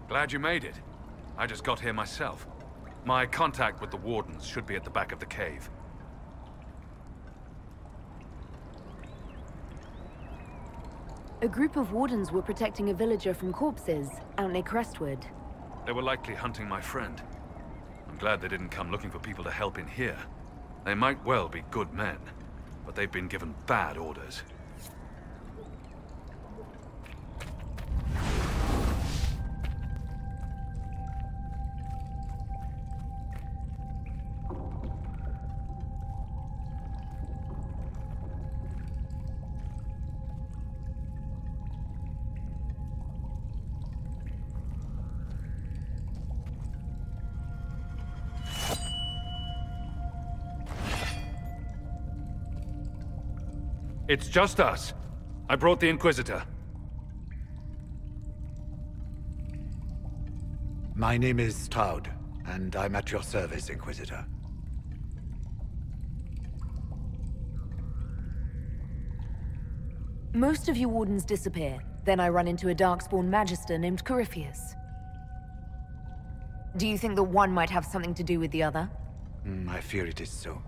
Glad you made it. I just got here myself. My contact with the wardens should be at the back of the cave. A group of wardens were protecting a villager from corpses out near Crestwood. They were likely hunting my friend. I'm glad they didn't come looking for people to help in here. They might well be good men, but they've been given bad orders. It's just us. I brought the Inquisitor. My name is Toud, and I'm at your service, Inquisitor. Most of you wardens disappear. Then I run into a Darkspawn Magister named Corypheus. Do you think that one might have something to do with the other? I fear it is so.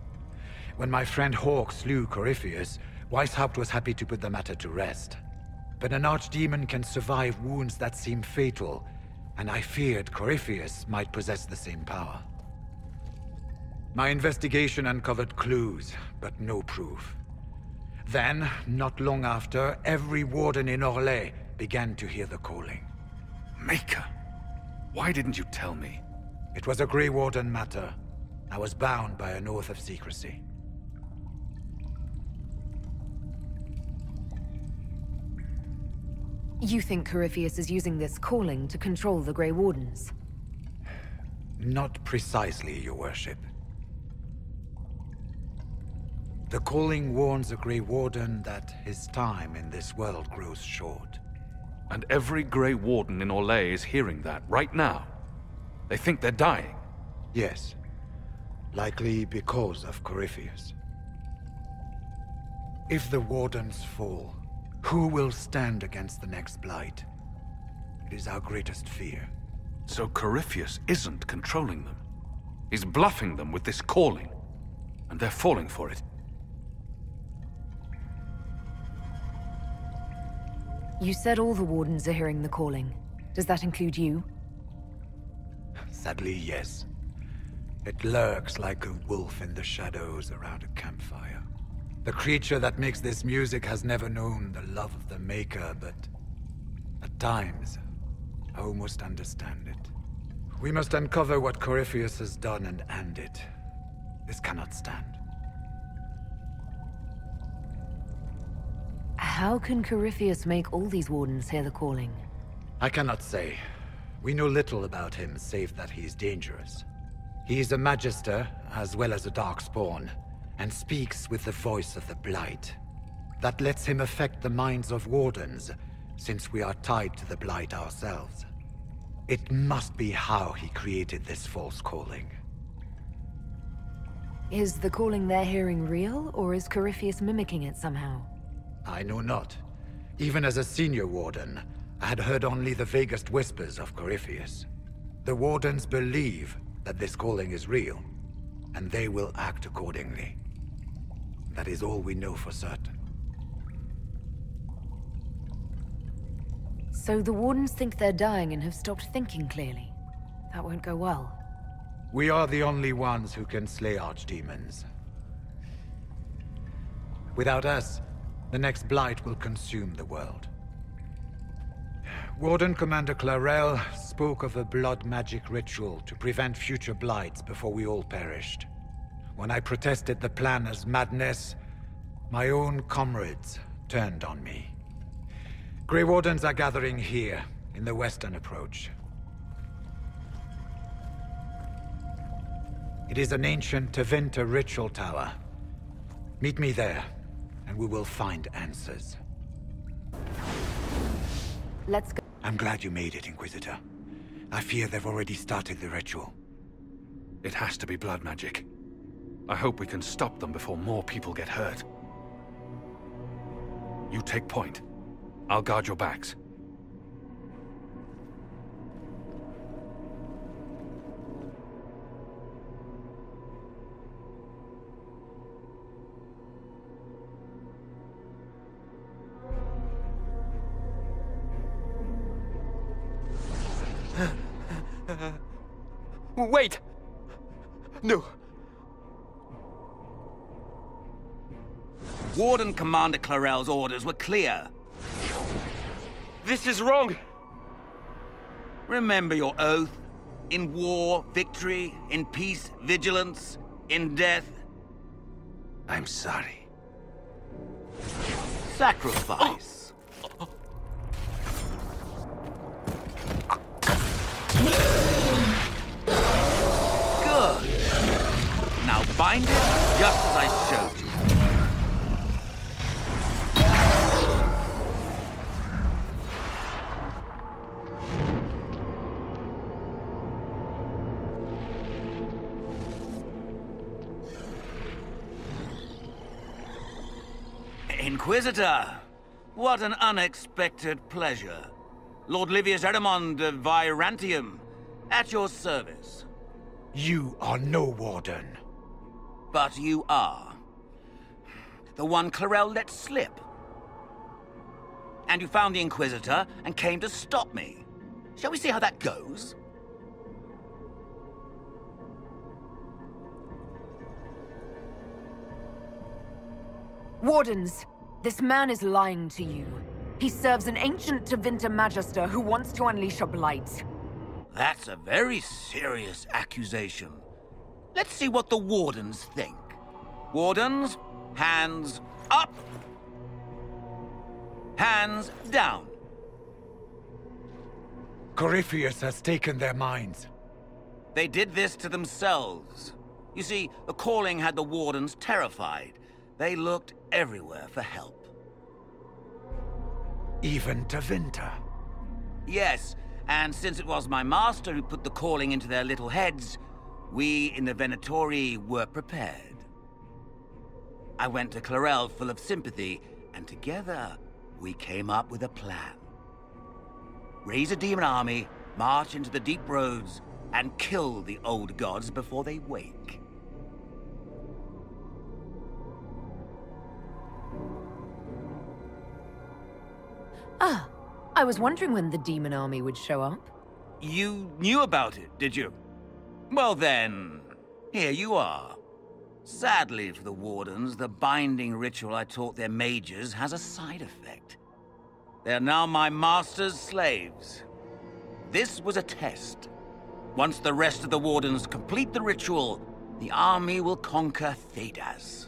When my friend Hawk slew Corypheus, Weishaupt was happy to put the matter to rest. But an archdemon can survive wounds that seem fatal, and I feared Corypheus might possess the same power. My investigation uncovered clues, but no proof. Then, not long after, every warden in Orlais began to hear the calling. Maker, why didn't you tell me? It was a Grey Warden matter. I was bound by an oath of secrecy. You think Corypheus is using this calling to control the Grey Wardens? Not precisely, Your Worship. The calling warns a Grey Warden that his time in this world grows short. And every Grey Warden in Orlais is hearing that right now. They think they're dying. Yes. Likely because of Corypheus. If the Wardens fall, who will stand against the next Blight? It is our greatest fear. So Corypheus isn't controlling them. He's bluffing them with this calling. And they're falling for it. You said all the Wardens are hearing the calling. Does that include you? Sadly, yes. It lurks like a wolf in the shadows around a campfire. The creature that makes this music has never known the love of the Maker, but at times, I almost understand it. We must uncover what Corypheus has done and end it. This cannot stand. How can Corypheus make all these Wardens hear the calling? I cannot say. We know little about him, save that he is dangerous. He is a Magister, as well as a Darkspawn, and speaks with the voice of the Blight. That lets him affect the minds of Wardens, since we are tied to the Blight ourselves. It must be how he created this false calling. Is the calling they're hearing real, or is Corypheus mimicking it somehow? I know not. Even as a senior Warden, I had heard only the vaguest whispers of Corypheus. The Wardens believe that this calling is real, and they will act accordingly. That is all we know for certain. So the Wardens think they're dying and have stopped thinking clearly. That won't go well. We are the only ones who can slay archdemons. Without us, the next Blight will consume the world. Warden Commander Clarel spoke of a blood magic ritual to prevent future Blights before we all perished. When I protested the plan as madness, my own comrades turned on me. Grey Wardens are gathering here, in the western approach. It is an ancient Tevinter ritual tower. Meet me there, and we will find answers. Let's go. I'm glad you made it, Inquisitor. I fear they've already started the ritual. It has to be blood magic. I hope we can stop them before more people get hurt. You take point. I'll guard your backs. Wait! No. Warden Commander Clarel's orders were clear. This is wrong! Remember your oath. In war, victory. In peace, vigilance. In death, I'm sorry. sacrifice. Good. Now bind it just as I showed you. Inquisitor, what an unexpected pleasure. Lord Livius Erimond of Virantium, at your service. You are no warden. But you are. The one Clarel let slip. And you found the Inquisitor and came to stop me. Shall we see how that goes? Wardens, this man is lying to you. He serves an ancient Tevinter Magister who wants to unleash a blight. That's a very serious accusation. Let's see what the Wardens think. Wardens, hands up. Hands down. Corypheus has taken their minds. They did this to themselves. You see, the calling had the Wardens terrified. They looked everywhere for help. Even Tevinter. Yes, and since it was my master who put the calling into their little heads, we in the Venatori were prepared. I went to Clarel full of sympathy, and together we came up with a plan. Raise a demon army, march into the deep roads, and kill the old gods before they wake. Ah, I was wondering when the demon army would show up. You knew about it, did you? Well then, here you are. Sadly for the Wardens, the binding ritual I taught their mages has a side effect. They are now my master's slaves. This was a test. Once the rest of the Wardens complete the ritual, the army will conquer Thedas.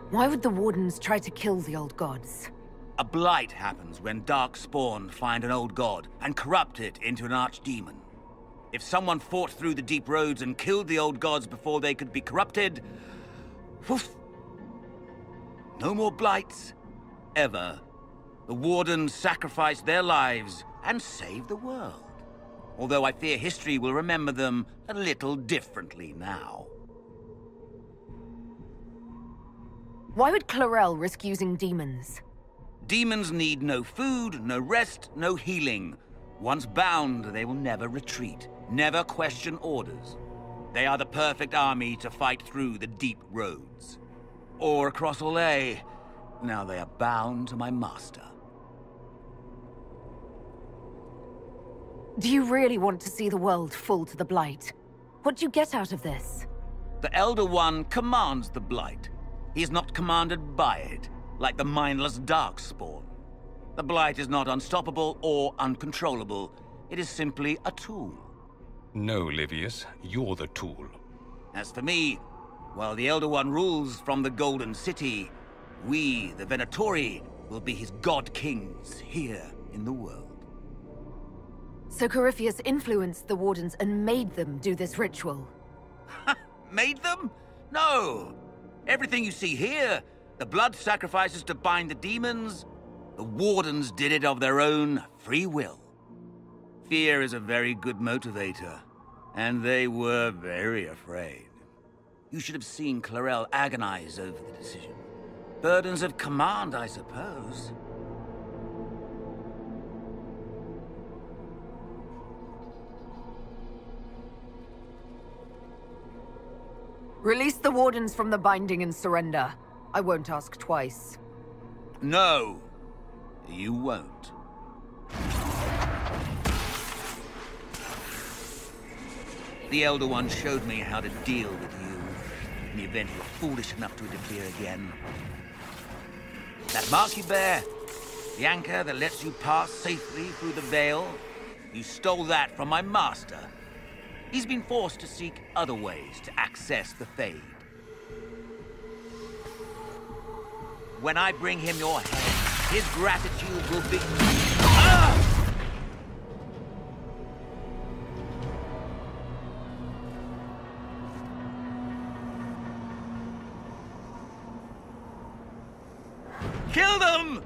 Why would the Wardens try to kill the old gods? A blight happens when dark spawn find an old god and corrupt it into an archdemon. If someone fought through the deep roads and killed the old gods before they could be corrupted, woof, no more blights, ever. The Wardens sacrificed their lives and saved the world. Although I fear history will remember them a little differently now. Why would Clarel risk using demons? Demons need no food, no rest, no healing. Once bound, they will never retreat, never question orders. They are the perfect army to fight through the deep roads. Or across Olay. Now they are bound to my master. Do you really want to see the world fall to the Blight? What do you get out of this? The Elder One commands the Blight. He is not commanded by it, like the mindless Darkspawn. The Blight is not unstoppable or uncontrollable. It is simply a tool. No, Livius, you're the tool. As for me, while the Elder One rules from the Golden City, we, the Venatori, will be his god-kings here in the world. So Corypheus influenced the Wardens and made them do this ritual? Made them? No! Everything you see here, the blood sacrifices to bind the demons, the Wardens did it of their own free will. Fear is a very good motivator, and they were very afraid. You should have seen Clarel agonize over the decision. Burdens of command, I suppose. Release the Wardens from the binding and surrender. I won't ask twice. No. You won't. The Elder One showed me how to deal with you in the event you were foolish enough to interfere again. That mark you bear, the anchor that lets you pass safely through the veil, you stole that from my master. He's been forced to seek other ways to access the Fade. When I bring him your head, his gratitude will be... Ah! Kill them!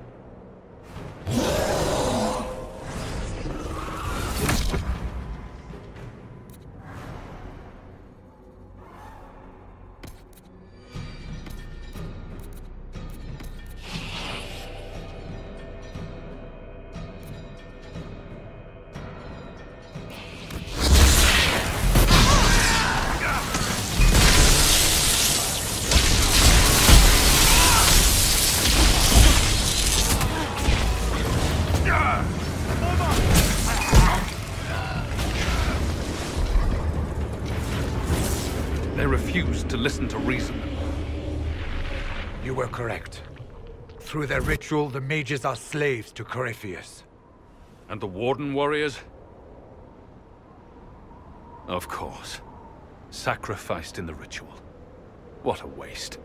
They refused to listen to reason. You were correct. Through their ritual, the mages are slaves to Corypheus. And the Warden warriors? Of course. Sacrificed in the ritual. What a waste.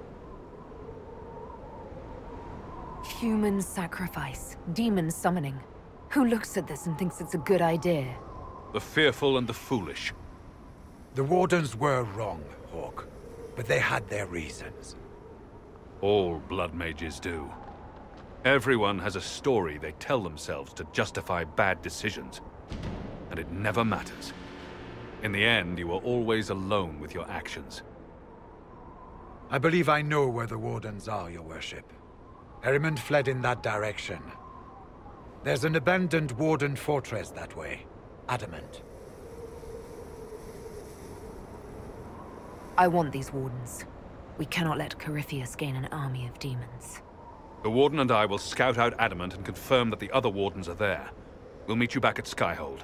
Human sacrifice. Demon summoning. Who looks at this and thinks it's a good idea? The fearful and the foolish. The Wardens were wrong, Hawk. But they had their reasons. All blood mages do. Everyone has a story they tell themselves to justify bad decisions. And it never matters. In the end, you are always alone with your actions. I believe I know where the Wardens are, Your Worship. Erimond fled in that direction. There's an abandoned Warden fortress that way. Adamant. I want these Wardens. We cannot let Corypheus gain an army of demons. The Warden and I will scout out Adamant and confirm that the other Wardens are there. We'll meet you back at Skyhold.